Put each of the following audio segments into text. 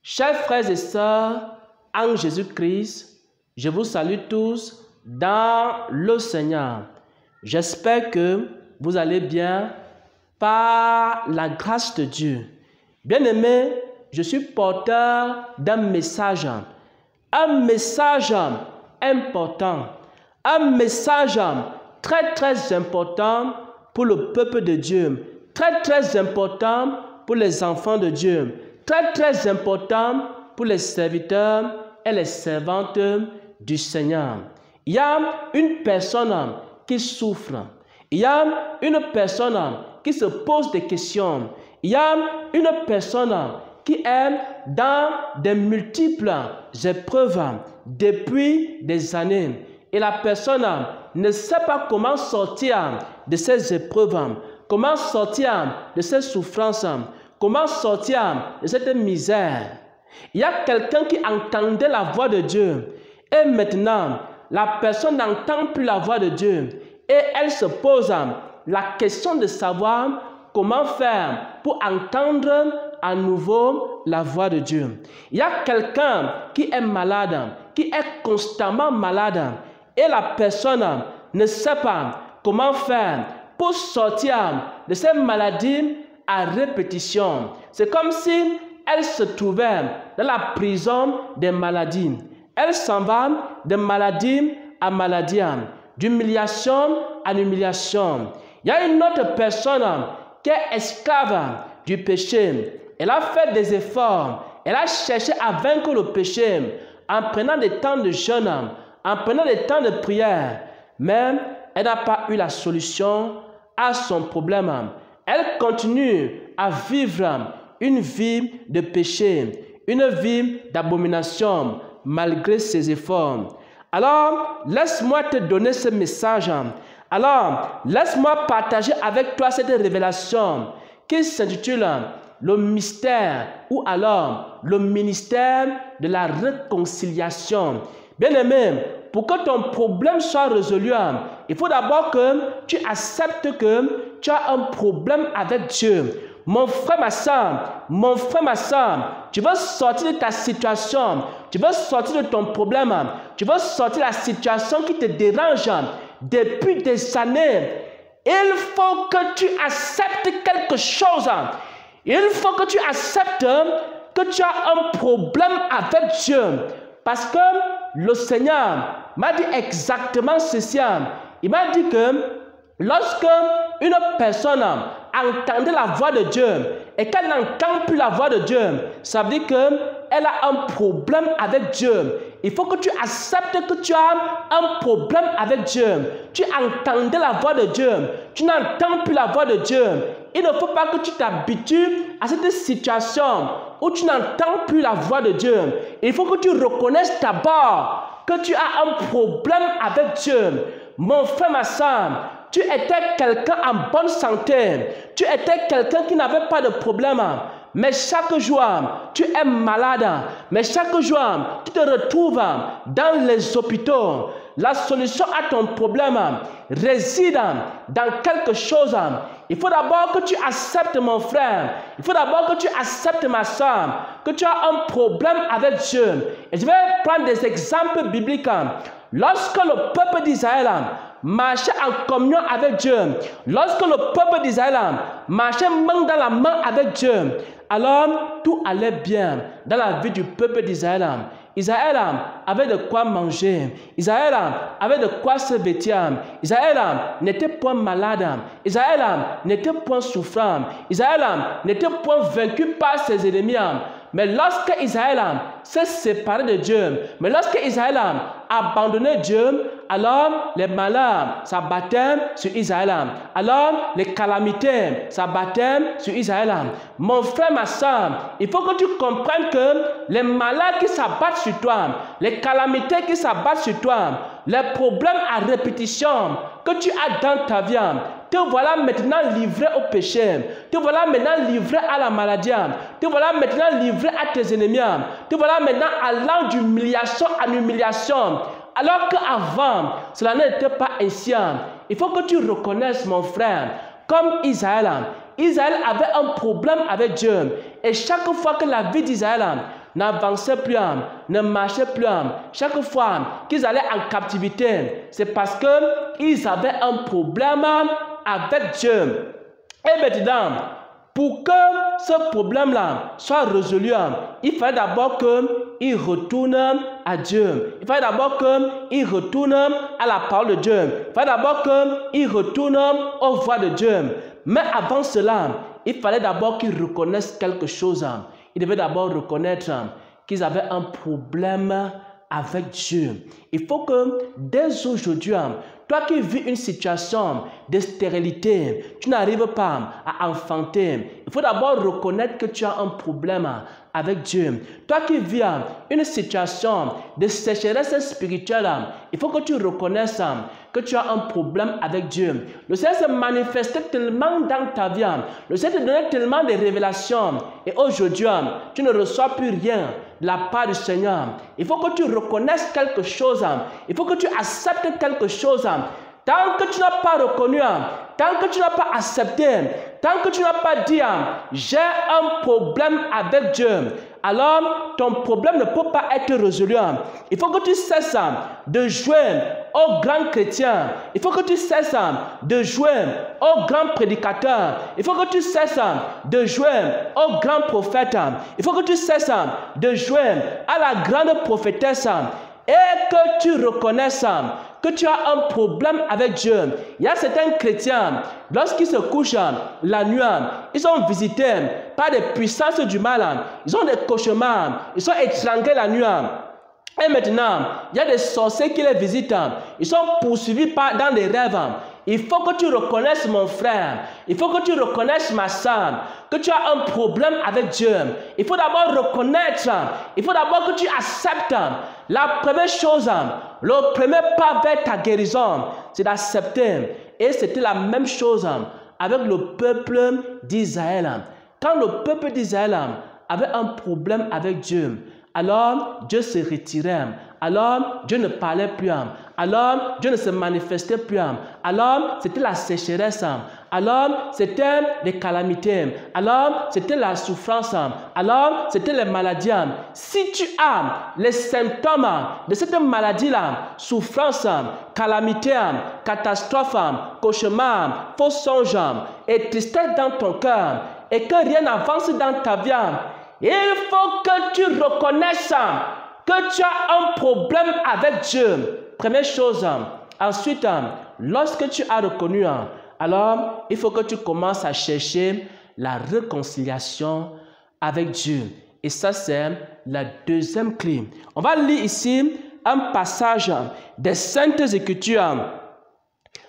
Chers frères et sœurs en Jésus-Christ, je vous salue tous dans le Seigneur. J'espère que vous allez bien par la grâce de Dieu. Bien-aimés, je suis porteur d'un message important, un message très important pour le peuple de Dieu, très important pour les enfants de Dieu, très important pour les serviteurs et les servantes du Seigneur. Il y a une personne qui souffre, il y a une personne qui se pose des questions, il y a une personne qui est dans des multiples épreuves depuis des années. Et la personne ne sait pas comment sortir de ces épreuves, comment sortir de ces souffrances, comment sortir de cette misère. Il y a quelqu'un qui entendait la voix de Dieu et maintenant la personne n'entend plus la voix de Dieu et elle se pose la question de savoir comment faire pour entendre à nouveau la voix de Dieu. Il y a quelqu'un qui est malade, qui est constamment malade et la personne ne sait pas comment faire pour sortir de cette maladie à répétition. C'est comme si elle se trouvait dans la prison des maladies. Elle s'en va de maladie à maladie, d'humiliation à humiliation. Il y a une autre personne qui est esclave du péché. Elle a fait des efforts. Elle a cherché à vaincre le péché en prenant des temps de jeûne, en prenant des temps de prière. Mais elle n'a pas eu la solution à son problème. Elle continue à vivre une vie de péché, une vie d'abomination, malgré ses efforts. Alors, laisse-moi te donner ce message. Alors, laisse-moi partager avec toi cette révélation qui s'intitule le mystère ou alors le ministère de la réconciliation. Bien-aimé, pour que ton problème soit résolu, il faut d'abord que tu acceptes que tu as un problème avec Dieu. Mon frère, ma soeur, tu veux sortir de ta situation, tu veux sortir de ton problème, tu veux sortir de la situation qui te dérange depuis des années. Il faut que tu acceptes quelque chose. Il faut que tu acceptes que tu as un problème avec Dieu. Parce que le Seigneur m'a dit exactement ceci. Il m'a dit que lorsque une personne entendait la voix de Dieu et qu'elle n'entend plus la voix de Dieu, ça veut dire qu'elle a un problème avec Dieu. Il faut que tu acceptes que tu as un problème avec Dieu. Tu entendais la voix de Dieu, tu n'entends plus la voix de Dieu. Il ne faut pas que tu t'habitues à cette situation où tu n'entends plus la voix de Dieu. Il faut que tu reconnaisses d'abord que tu as un problème avec Dieu. Mon frère, ma soeur, tu étais quelqu'un en bonne santé. Tu étais quelqu'un qui n'avait pas de problème. Mais chaque jour, tu es malade. Mais chaque jour, tu te retrouves dans les hôpitaux. La solution à ton problème réside dans quelque chose. Il faut d'abord que tu acceptes, mon frère. Il faut d'abord que tu acceptes, ma soeur, que tu as un problème avec Dieu. Et je vais prendre des exemples bibliques. Lorsque le peuple d'Israël marchait en communion avec Dieu, lorsque le peuple d'Israël marchait main dans la main avec Dieu, alors tout allait bien dans la vie du peuple d'Israël. Israël avait de quoi manger. Israël avait de quoi se vêtir. Israël n'était point malade. Israël n'était point souffrant. Israël n'était point vaincu par ses ennemis. Mais lorsque Israël s'est séparé de Dieu, mais lorsque Israël a abandonné Dieu, alors les malheurs s'abattaient sur Israël. Alors les calamités s'abattaient sur Israël. Mon frère, ma soeur, il faut que tu comprennes que les malheurs qui s'abattent sur toi, les calamités qui s'abattent sur toi, les problèmes à répétition que tu as dans ta vie, te voilà maintenant livré au péché. Te voilà maintenant livré à la maladie. Te voilà maintenant livré à tes ennemis. Te voilà maintenant allant d'humiliation en humiliation. Alors qu'avant, cela n'était pas ainsi. Il faut que tu reconnaisses, mon frère, comme Israël. Israël avait un problème avec Dieu. Et chaque fois que la vie d'Israël n'avançaient plus, ne marchaient plus. Chaque fois qu'ils allaient en captivité, c'est parce qu'ils avaient un problème avec Dieu. Et maintenant, pour que ce problème-là soit résolu, il fallait d'abord qu'il retourne à Dieu. Il fallait d'abord qu'il retourne à la parole de Dieu. Il fallait d'abord qu'il retourne aux voies de Dieu. Mais avant cela, il fallait d'abord qu'ils reconnaissent quelque chose. Ils devaient d'abord reconnaître qu'ils avaient un problème avec Dieu. Il faut que dès aujourd'hui, toi qui vis une situation de stérilité, tu n'arrives pas à enfanter. Il faut d'abord reconnaître que tu as un problème avec Dieu. Toi qui vis une situation de sécheresse spirituelle, il faut que tu reconnaisses que tu as un problème avec Dieu. Le Seigneur se manifestait tellement dans ta vie. Le Seigneur te donnait tellement de révélations. Et aujourd'hui, tu ne reçois plus rien de la part du Seigneur. Il faut que tu reconnaisses quelque chose. Il faut que tu acceptes quelque chose. Tant que tu n'as pas reconnu, tant que tu n'as pas accepté, tant que tu n'as pas dit j'ai un problème avec Dieu, alors ton problème ne peut pas être résolu. Il faut que tu cesses de jouer aux grands chrétiens. Il faut que tu cesses de jouer aux grands prédicateurs. Il faut que tu cesses de jouer aux grands prophètes. Il faut que tu cesses de jouer à la grande prophétesse et que tu reconnaisses que tu as un problème avec Dieu. Il y a certains chrétiens, lorsqu'ils se couchent la nuit, ils sont visités par des puissances du mal. Ils ont des cauchemars. Ils sont étranglés la nuit. Et maintenant, il y a des sorciers qui les visitent. Ils sont poursuivis dans des rêves. Il faut que tu reconnaisses, mon frère, il faut que tu reconnaisses, ma soeur, que tu as un problème avec Dieu. Il faut d'abord reconnaître, il faut d'abord que tu acceptes. La première chose, le premier pas vers ta guérison, c'est d'accepter. Et c'était la même chose avec le peuple d'Israël. Quand le peuple d'Israël avait un problème avec Dieu, alors Dieu se retirait. Alors Dieu ne parlait plus. Alors Dieu ne se manifestait plus. Alors c'était la sécheresse. Alors c'était les calamités. Alors c'était la souffrance. Alors c'était les maladies. Si tu as les symptômes de cette maladie-là, souffrance, calamité, catastrophe, cauchemar, faux songe et tristesse dans ton cœur et que rien n'avance dans ta vie, il faut que tu reconnaisses que tu as un problème avec Dieu. Première chose. Ensuite, lorsque tu as reconnu, alors il faut que tu commences à chercher la réconciliation avec Dieu. Et ça, c'est la deuxième clé. On va lire ici un passage des Saintes Écritures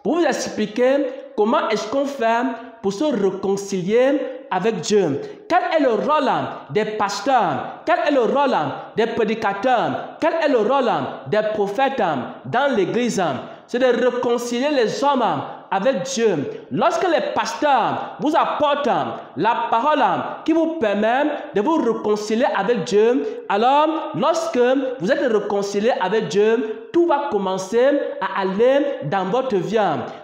pour vous expliquer comment est-ce qu'on fait pour se réconcilier avec Dieu. Quel est le rôle des pasteurs? Quel est le rôle des prédicateurs? Quel est le rôle des prophètes dans l'église? C'est de réconcilier les hommes avec Dieu. Lorsque les pasteurs vous apportent la parole qui vous permet de vous réconcilier avec Dieu, alors lorsque vous êtes réconcilié avec Dieu, tout va commencer à aller dans votre vie.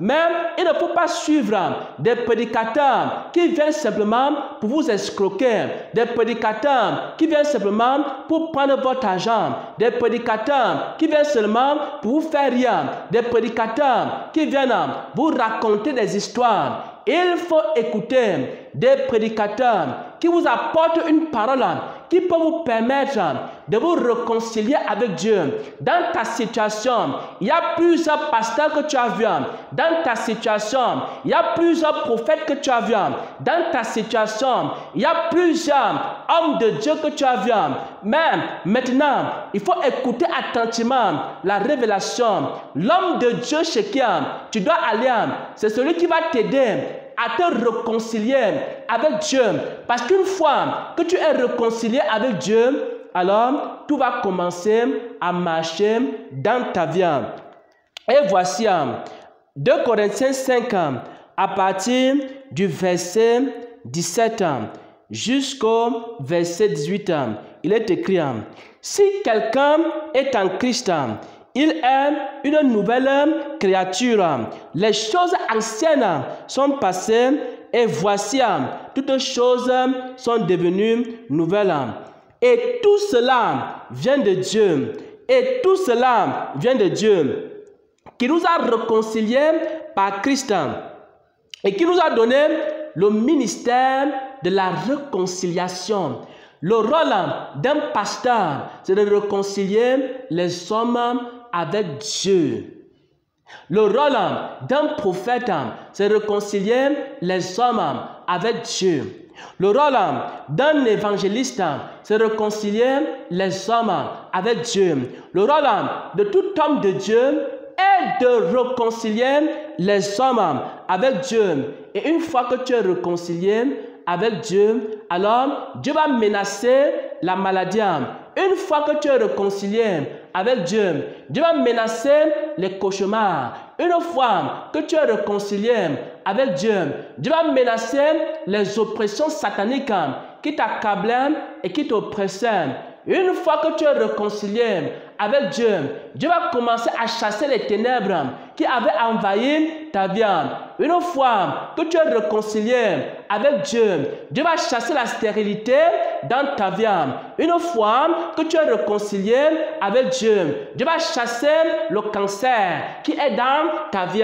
Mais il ne faut pas suivre des prédicateurs qui viennent simplement pour vous escroquer, des prédicateurs qui viennent simplement pour prendre votre argent, des prédicateurs qui viennent seulement pour vous faire rire, des prédicateurs qui viennent vous raconter des histoires. Il faut écouter des prédicateurs qui vous apportent une parole qui peut vous permettre de vous réconcilier avec Dieu. Dans ta situation, il y a plusieurs pasteurs que tu as vus. Dans ta situation, il y a plusieurs prophètes que tu as vus. Dans ta situation, il y a plusieurs hommes de Dieu que tu as vus. Mais maintenant, il faut écouter attentivement la révélation. L'homme de Dieu chez qui tu dois aller, c'est celui qui va t'aider à te réconcilier avec Dieu. Parce qu'une fois que tu es réconcilié avec Dieu, alors tout va commencer à marcher dans ta vie. Et voici 2 Corinthiens 5 à partir du verset 17 jusqu'au verset 18. Il est écrit: si quelqu'un est en Christ, il est une nouvelle créature. Les choses anciennes sont passées et voici, toutes choses sont devenues nouvelles. Et tout cela vient de Dieu. Et tout cela vient de Dieu, qui nous a réconciliés par Christ et qui nous a donné le ministère de la réconciliation. Le rôle d'un pasteur, c'est de réconcilier les hommes avec Dieu. Le rôle d'un prophète, c'est de réconcilier les hommes avec Dieu. Le rôle d'un évangéliste, c'est de réconcilier les hommes avec Dieu. Le rôle de tout homme de Dieu est de réconcilier les hommes avec Dieu. Et une fois que tu es réconcilié avec Dieu, alors Dieu va menacer la maladie. Une fois que tu es réconcilié avec Dieu, Dieu va menacer les cauchemars. Une fois que tu es réconcilié avec Dieu, Dieu va menacer les oppressions sataniques qui t'accablaient et qui t'oppressaient. Une fois que tu es réconcilié avec Dieu, Dieu va commencer à chasser les ténèbres qui avaient envahi ta vie. Une fois que tu es réconcilié avec Dieu, Dieu va chasser la stérilité dans ta vie. Une fois que tu es réconcilié avec Dieu, Dieu va chasser le cancer qui est dans ta vie.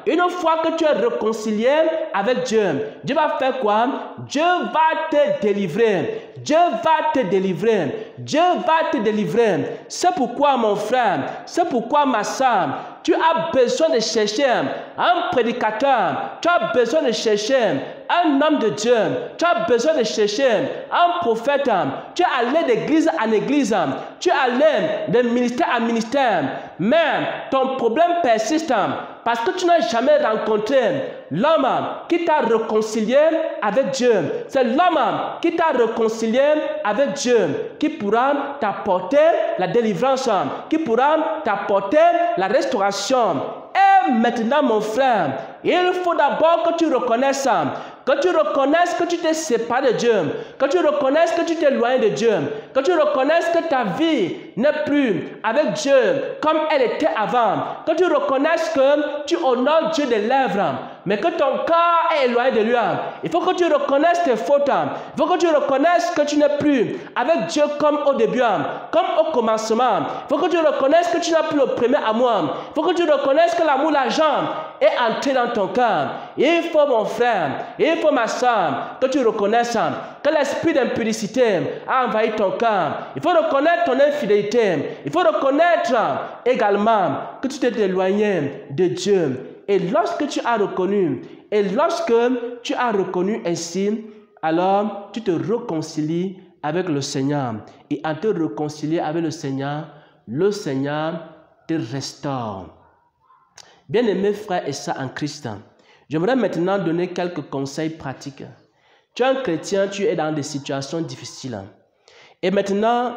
Une fois que tu es réconcilié avec Dieu, Dieu va faire quoi? Dieu va te délivrer. Dieu va te délivrer. Dieu va te délivrer. C'est pourquoi, mon frère, c'est pourquoi, ma soeur, tu as besoin de chercher un prédicateur. Tu as besoin de chercher un homme de Dieu. Tu as besoin de chercher un prophète. Tu es allé d'église en église. Tu es allé de ministère en ministère. Mais ton problème persiste parce que tu n'as jamais rencontré l'homme qui t'a réconcilié avec Dieu. C'est l'homme qui t'a réconcilié avec Dieu qui pourra t'apporter la délivrance, qui pourra t'apporter la restauration. Et maintenant, mon frère, il faut d'abord que tu reconnaisses que tu t'es séparé de Dieu, que tu reconnaisses que tu t'es éloigné de Dieu, que tu reconnaisses que ta vie n'est plus avec Dieu comme elle était avant, que tu reconnaisses que tu honores Dieu des lèvres, mais que ton corps est éloigné de lui. Il faut que tu reconnaisses tes fautes. Il faut que tu reconnaisses que tu n'es plus avec Dieu comme au début, comme au commencement. Il faut que tu reconnaisses que tu n'as plus le premier amour. Il faut que tu reconnaisses que l'amour, l'argent est entré dans ton cœur. Il faut, mon frère, il faut, ma soeur, que tu reconnaisses que l'esprit d'impudicité a envahi ton cœur. Il faut reconnaître ton infidélité. Il faut reconnaître également que tu t'es éloigné de Dieu. Et lorsque tu as reconnu, ainsi, alors tu te réconcilies avec le Seigneur. Et en te réconcilier avec le Seigneur te restaure. Bien-aimés frères et sœurs en Christ, j'aimerais maintenant donner quelques conseils pratiques. Tu es un chrétien, tu es dans des situations difficiles. Et maintenant,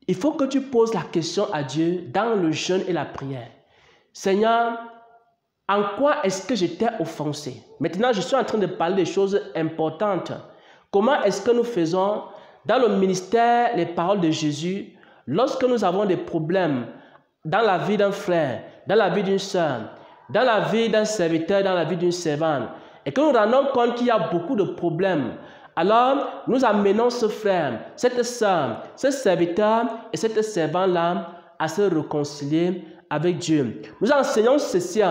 il faut que tu poses la question à Dieu dans le jeûne et la prière. Seigneur, en quoi est-ce que je t'ai offensé? Maintenant, je suis en train de parler des choses importantes. Comment est-ce que nous faisons dans le ministère les paroles de Jésus lorsque nous avons des problèmes dans la vie d'un frère, dans la vie d'une sœur, dans la vie d'un serviteur, dans la vie d'une servante, et que nous rendons compte qu'il y a beaucoup de problèmes? Alors, nous amenons ce frère, cette sœur, ce serviteur et cette servante-là à se réconcilier avec Dieu. Nous enseignons ceci.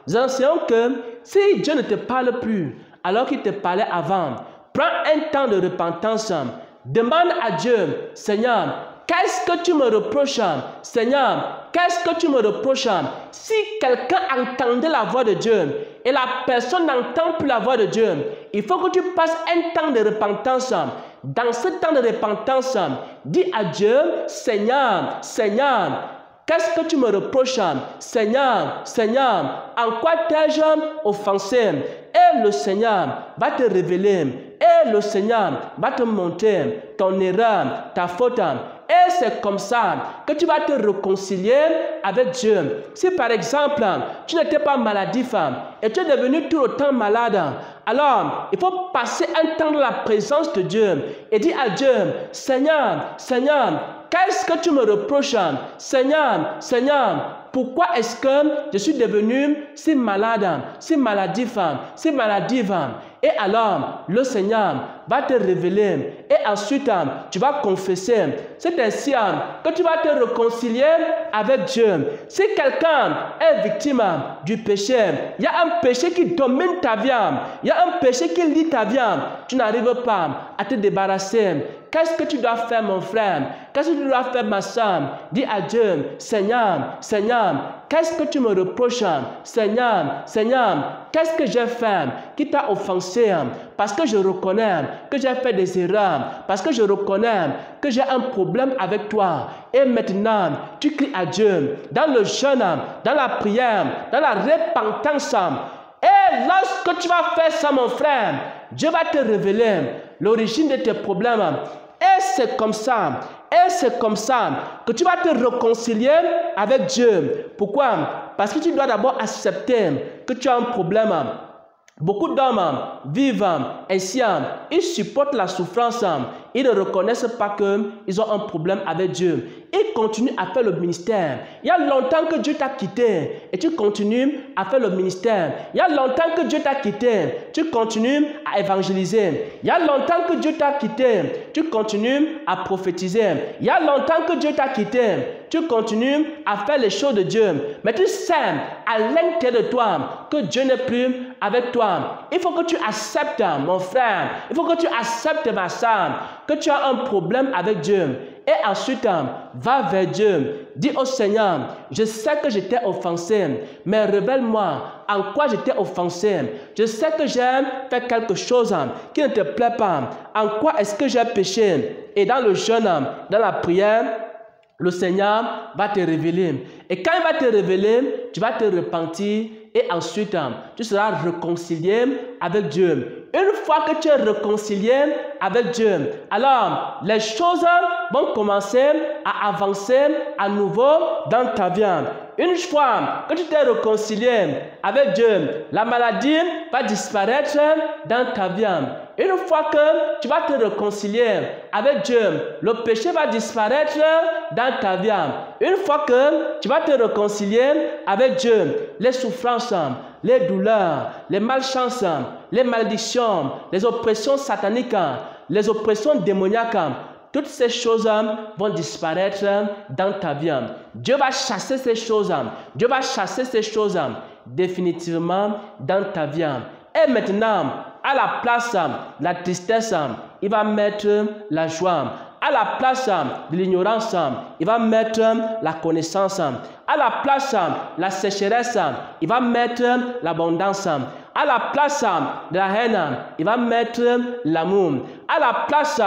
Nous enseignons que si Dieu ne te parle plus alors qu'il te parlait avant, prends un temps de repentance. Demande à Dieu, Seigneur, qu'est-ce que tu me reproches? Seigneur, qu'est-ce que tu me reproches? Si quelqu'un entendait la voix de Dieu et la personne n'entend plus la voix de Dieu, il faut que tu passes un temps de repentance. Dans ce temps de repentance, dis à Dieu, Seigneur, Seigneur, qu'est-ce que tu me reproches? Seigneur, Seigneur, en quoi t'ai-je offensé? Et le Seigneur va te révéler. Et le Seigneur va te montrer ton erreur, ta faute. Et c'est comme ça que tu vas te réconcilier avec Dieu. Si par exemple, tu n'étais pas maladif et tu es devenu tout le temps malade, alors il faut passer un temps dans la présence de Dieu et dire à Dieu, Seigneur, Seigneur, qu'est-ce que tu me reproches? Seigneur, Seigneur, pourquoi est-ce que je suis devenu si malade, si maladif, si maladive? Et alors, le Seigneur va te révéler. Et ensuite, tu vas confesser. C'est ainsi que tu vas te réconcilier avec Dieu. Si quelqu'un est victime du péché, il y a un péché qui domine ta vie, il y a un péché qui lie ta vie, tu n'arrives pas à te débarrasser. Qu'est-ce que tu dois faire, mon frère? Qu'est-ce que tu dois faire, ma soeur? Dis à Dieu, Seigneur, Seigneur, qu'est-ce que tu me reproches? Seigneur, Seigneur, qu'est-ce que j'ai fait qui t'a offensé? Parce que je reconnais que j'ai fait des erreurs. Parce que je reconnais que j'ai un problème avec toi. Et maintenant, tu cries à Dieu dans le jeûne, dans la prière, dans la repentance. Et lorsque tu vas faire ça, mon frère, Dieu va te révéler l'origine de tes problèmes. Et c'est comme ça que tu vas te réconcilier avec Dieu. Pourquoi? Parce que tu dois d'abord accepter que tu as un problème. Beaucoup d'hommes vivent ainsi, ils supportent la souffrance, ils ne reconnaissent pas qu'ils ont un problème avec Dieu. Ils continuent à faire le ministère. Il y a longtemps que Dieu t'a quitté et tu continues à faire le ministère. Il y a longtemps que Dieu t'a quitté, tu continues à évangéliser. Il y a longtemps que Dieu t'a quitté, tu continues à prophétiser. Il y a longtemps que Dieu t'a quitté, tu continues à faire les choses de Dieu. Mais tu sais à l'intérieur de toi que Dieu n'est plus avec toi. Il faut que tu acceptes, mon frère. Il faut que tu acceptes, ma soeur, que tu as un problème avec Dieu. Et ensuite, va vers Dieu. Dis au Seigneur, je sais que je t'ai offensé, mais révèle-moi en quoi je t'ai offensé. Je sais que j'ai fait quelque chose qui ne te plaît pas. En quoi est-ce que j'ai péché? Et dans le jeûne, dans la prière, le Seigneur va te révéler. Et quand il va te révéler, tu vas te repentir et ensuite, tu seras réconcilié avec Dieu. Une fois que tu es réconcilié avec Dieu, alors les choses vont commencer à avancer à nouveau dans ta vie. Une fois que tu t'es réconcilié avec Dieu, la maladie va disparaître dans ta vie. Une fois que tu vas te réconcilier avec Dieu, le péché va disparaître dans ta vie. Une fois que tu vas te réconcilier avec Dieu, les souffrances, les douleurs, les malchances, les malédictions, les oppressions sataniques, les oppressions démoniaques, toutes ces choses vont disparaître dans ta vie. Dieu va chasser ces choses. Dieu va chasser ces choses définitivement dans ta vie. Et maintenant, à la place de la tristesse, il va mettre la joie. À la place de l'ignorance, il va mettre la connaissance. À la place de la sécheresse, il va mettre l'abondance. À la place de la haine, il va mettre l'amour. À la place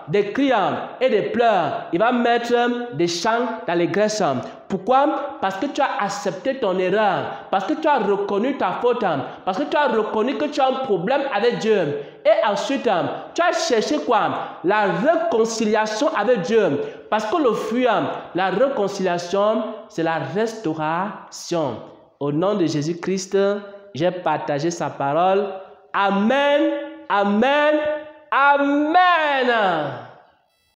des cris et des pleurs, il va mettre des chants d'allégresse. Pourquoi? Parce que tu as accepté ton erreur. Parce que tu as reconnu ta faute. Parce que tu as reconnu que tu as un problème avec Dieu. Et ensuite, tu as cherché quoi? La réconciliation avec Dieu. Parce que le fruit, la réconciliation, c'est la restauration. Au nom de Jésus-Christ, j'ai partagé sa parole. Amen, amen, amen.